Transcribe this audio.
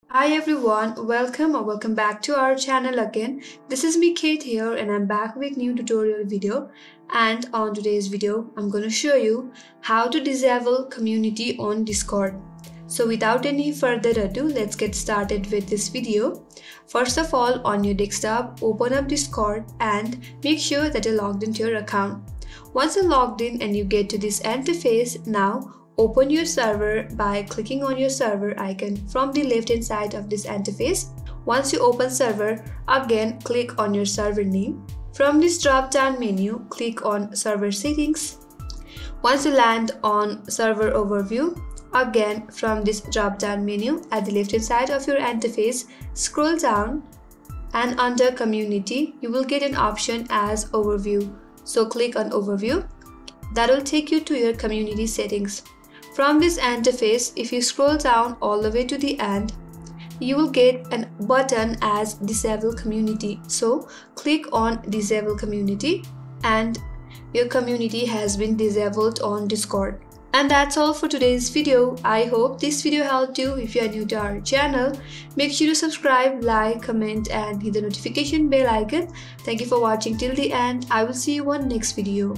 Hi everyone, welcome back to our channel again. This is me Kate here and I'm back with new tutorial video, and on today's video I'm going to show you how to disable community on Discord. So without any further ado, let's get started with this video. First of all, on your desktop, open up Discord and make sure that you're logged into your account. Once you're logged in and you get to this interface, now open your server by clicking on your server icon from the left hand side of this interface. Once you open server, again click on your server name. From this drop down menu, click on server settings. Once you land on server overview, again from this drop down menu at the left hand side of your interface, scroll down and under community you will get an option as overview. So click on overview. That will take you to your community settings. From this interface, if you scroll down all the way to the end, you will get a button as disable community. So click on disable community and your community has been disabled on Discord. And that's all for today's video. I hope this video helped you. If you are new to our channel, make sure to subscribe, like, comment and hit the notification bell icon. Thank you for watching till the end. I will see you on next video.